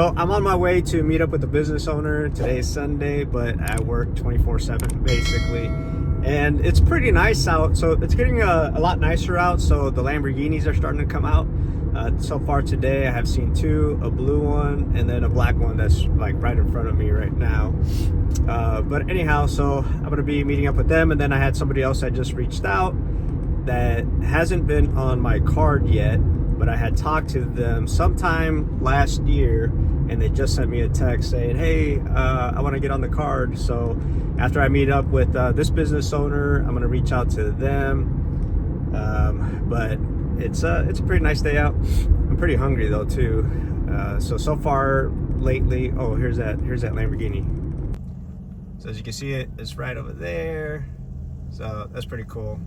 So I'm on my way to meet up with the business owner. Today's Sunday, but I work 24/7 basically. And it's pretty nice out. So it's getting a lot nicer out. So the Lamborghinis are starting to come out. So far today, I have seen two, a blue one and then a black one that's like right in front of me right now. But anyhow, so I'm going to be meeting up with them. And then I had somebody else that just reached out that hasn't been on my card yet, but I had talked to them sometime last year, and they just sent me a text saying, hey, I want to get on the card. So after I meet up with this business owner, I'm going to reach out to them. But it's a pretty nice day out. I'm pretty hungry though too. So far lately, oh, here's that Lamborghini. So as you can see, it's right over there. So that's pretty cool.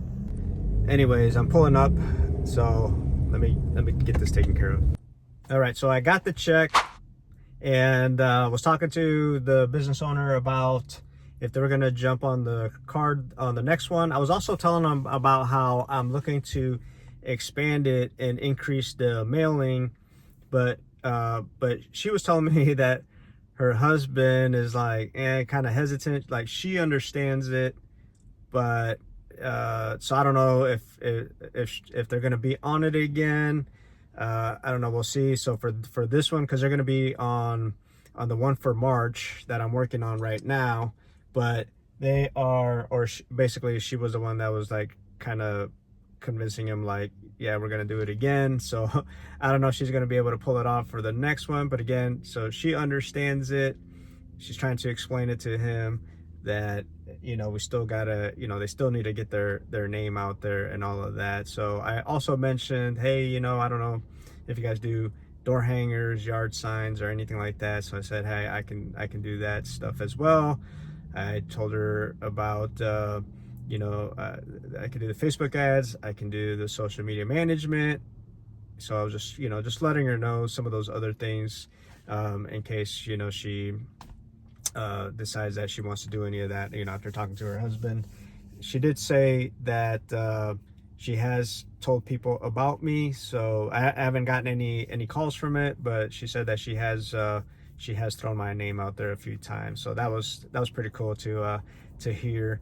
Anyways, I'm pulling up, so let me get this taken care of. All right, so I got the check and was talking to the business owner about if they were gonna jump on the card on the next one. I was also telling them about how I'm looking to expand it and increase the mailing, but she was telling me that her husband is like kind of hesitant. Like, she understands it, but so I don't know if they're going to be on it again. I don't know, we'll see. So for this one, because they're going to be on the one for March that I'm working on right now, but they are, or basically she was the one that was like kind of convincing him like, yeah, we're going to do it again. So I don't know if she's going to be able to pull it off for the next one, but again, so she understands it. She's trying to explain it to him that, you know, we still gotta, you know, they still need to get their name out there and all of that. So I also mentioned, hey, you know, I don't know if you guys do door hangers, yard signs, or anything like that. So I said, hey, I can do that stuff as well. I told her about you know, I can do the Facebook ads, I can do the social media management. So I was just, you know, just letting her know some of those other things, in case, you know, she decides that she wants to do any of that, you know, after talking to her husband. She did say that she has told people about me, so I haven't gotten any calls from it, but she said that she has thrown my name out there a few times. So that was pretty cool to hear.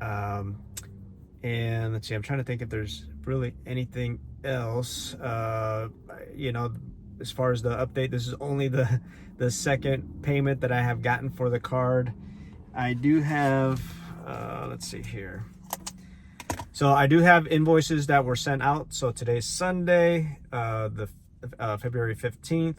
And let's see, I'm trying to think if there's really anything else. You know, as far as the update, this is only the second payment that I have gotten for the card. I do have, let's see here. So I do have invoices that were sent out. So today's Sunday, February 15th.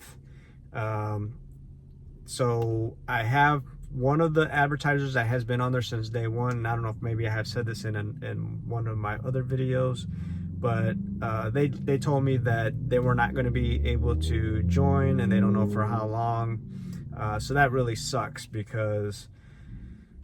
So I have one of the advertisers that has been on there since day one. I don't know if maybe I have said this in one of my other videos, but they told me that they were not going to be able to join, and they don't know for how long. So that really sucks, because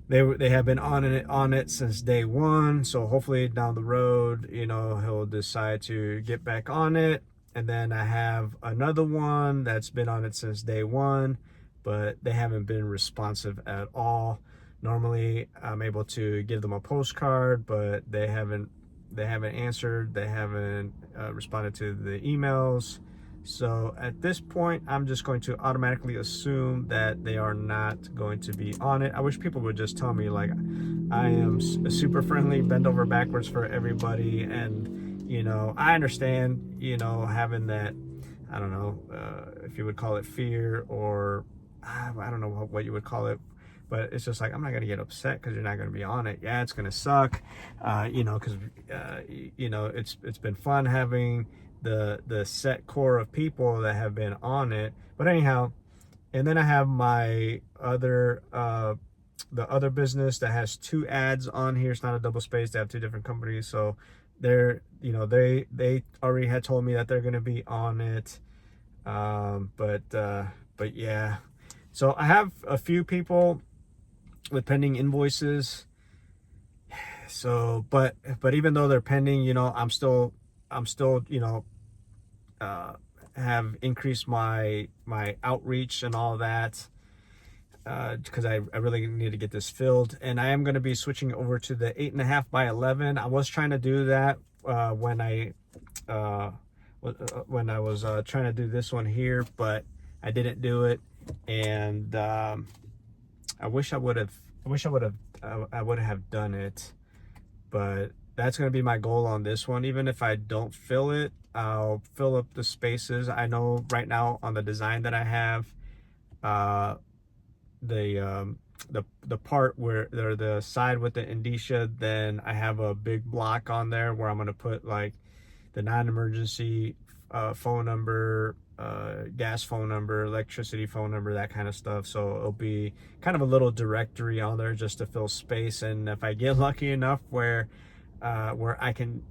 they have been on it since day one. So hopefully down the road, you know, he'll decide to get back on it. And then I have another one that's been on it since day one, but they haven't been responsive at all. Normally I'm able to give them a postcard, but they haven't answered. They haven't responded to the emails. So at this point, I'm just going to automatically assume that they are not going to be on it. I wish people would just tell me, like, I am super friendly, bend over backwards for everybody. And, you know, I understand, you know, having that, I don't know if you would call it fear, or I don't know what you would call it, but it's just like, I'm not going to get upset because you're not going to be on it. Yeah, it's going to suck, you know, because, you know, it's been fun having the set core of people that have been on it. But anyhow, and then I have my other, the other business that has two ads on here. It's not a double space. They have two different companies. So they're, you know, they already had told me that they're going to be on it. But yeah. So I have a few people with pending invoices. So, but even though they're pending, you know, I'm still, you know, have increased my outreach and all that, because I really need to get this filled. And I am going to be switching over to the 8.5 by 11. I was trying to do that when I was trying to do this one here, but I didn't do it. and I wish I would have. I would have done it, but that's going to be my goal on this one. Even if I don't fill it, I'll fill up the spaces. I know right now on the design that I have, uh, the part where they're the side with the indicia, then I have a big block on there where I'm going to put like the non-emergency phone number, gas phone number, electricity phone number, that kind of stuff. So it'll be kind of a little directory on there just to fill space. And if I get lucky enough where I can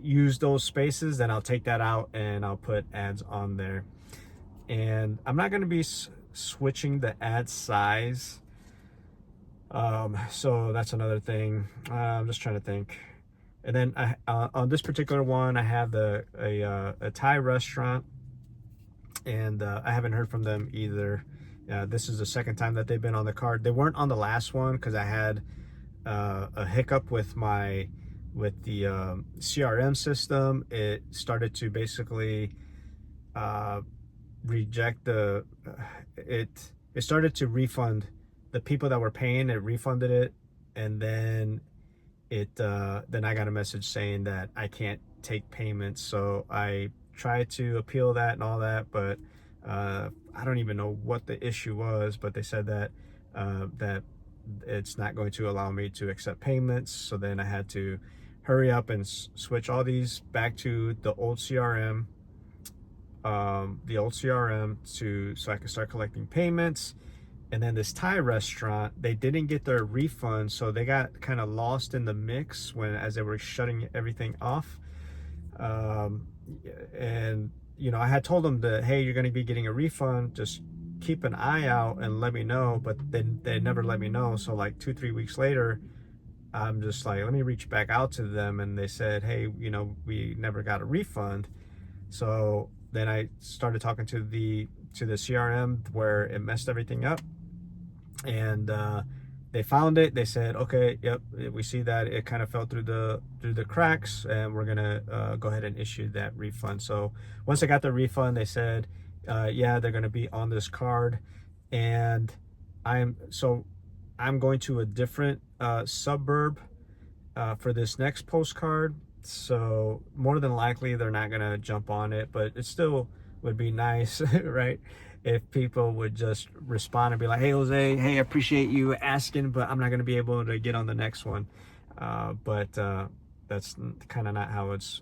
use those spaces, then I'll take that out and I'll put ads on there. And I'm not going to be switching the ad size. So that's another thing. I'm just trying to think. And then on this particular one, I have a Thai restaurant, and I haven't heard from them either. This is the second time that they've been on the card. They weren't on the last one because I had a hiccup with the CRM system. It started to basically reject it started to refund the people that were paying. It refunded it, and then then I got a message saying that I can't take payments. So I tried to appeal that and all that, but I don't even know what the issue was, but they said that that it's not going to allow me to accept payments. So then I had to hurry up and switch all these back to the old CRM, so I can start collecting payments. And then this Thai restaurant, they didn't get their refund, so they got kind of lost in the mix as they were shutting everything off. And I had told them that, hey, you're going to be getting a refund, just keep an eye out and let me know. But then they never let me know. So like 2-3 weeks later, I'm just like, let me reach back out to them, and they said, hey, we never got a refund. So then I started talking to the CRM where it messed everything up, and they found it. They said, okay, yep, we see that it kind of fell through the cracks, and we're gonna go ahead and issue that refund. So once I got the refund, they said, yeah, they're gonna be on this card, and I'm going to a different suburb for this next postcard. So more than likely they're not gonna jump on it, but it still would be nice, right, if people would just respond and be like, hey Jose, hey, I appreciate you asking, but I'm not gonna be able to get on the next one. But that's kind of not how it's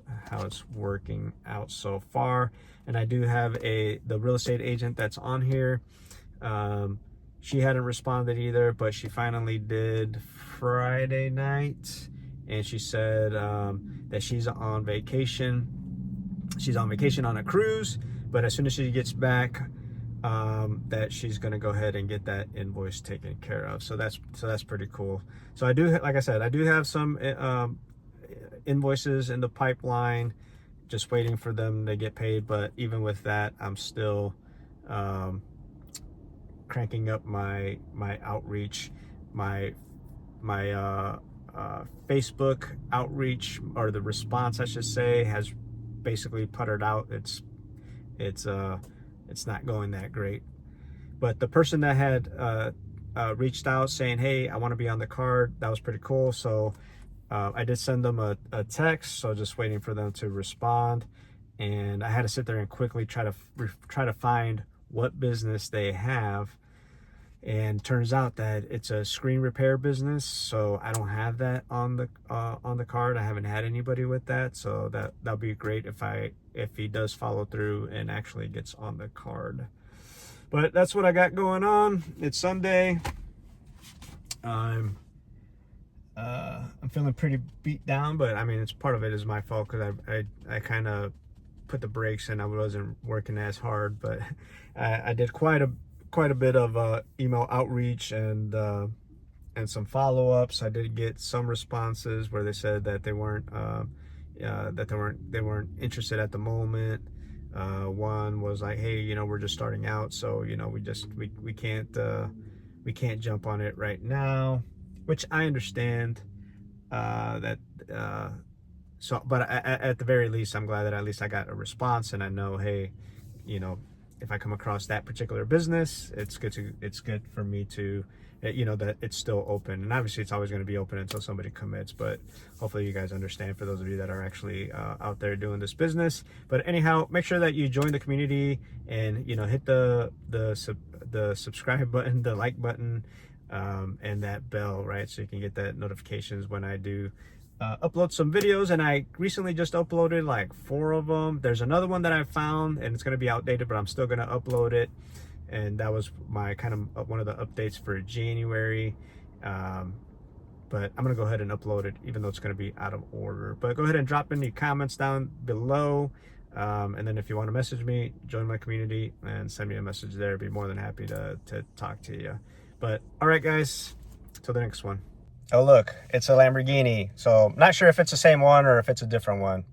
working out so far. And I do have the real estate agent that's on here. She hadn't responded either, but she finally did Friday night, and she said that she's on vacation. She's on vacation on a cruise, but as soon as she gets back, that she's gonna go ahead and get that invoice taken care of. So that's pretty cool. So I do, like I said, I do have some invoices in the pipeline, just waiting for them to get paid. But even with that, I'm still cranking up my outreach, my Facebook outreach, or the response I should say, has basically puttered out. It's not going that great. But the person that had reached out saying, hey, I want to be on the card, that was pretty cool. So I did send them a text, so just waiting for them to respond. And I had to sit there and quickly try to find what business they have. And turns out that it's a screen repair business, so I don't have that on the card. I haven't had anybody with that, so that'll be great if he does follow through and actually gets on the card. But that's what I got going on. It's Sunday. I'm feeling pretty beat down, but I mean, it's part of it is my fault because I kind of put the brakes and I wasn't working as hard. But I did quite a bit of email outreach and some follow-ups. I did get some responses where they said that they weren't interested at the moment. One was like, hey, we're just starting out, so we can't jump on it right now, which I understand. But at the very least, I'm glad that at least I got a response, and I know, hey, if I come across that particular business, it's good for me to, you know, that it's still open. And obviously it's always going to be open until somebody commits, but hopefully you guys understand, for those of you that are actually out there doing this business. But anyhow, make sure that you join the community and, you know, hit the subscribe button, the like button, and that bell, right? So you can get that notifications when I do upload some videos. And I recently just uploaded like 4 of them. There's another one that I found, and it's going to be outdated, but I'm still going to upload it. And that was my kind of one of the updates for January. But I'm going to go ahead and upload it, even though it's going to be out of order. But go ahead and drop any comments down below. And then if you want to message me, join my community and send me a message there. I'd be more than happy to talk to you. But all right, guys, till the next one. Oh, look, it's a Lamborghini. So I'm not sure if it's the same one or if it's a different one,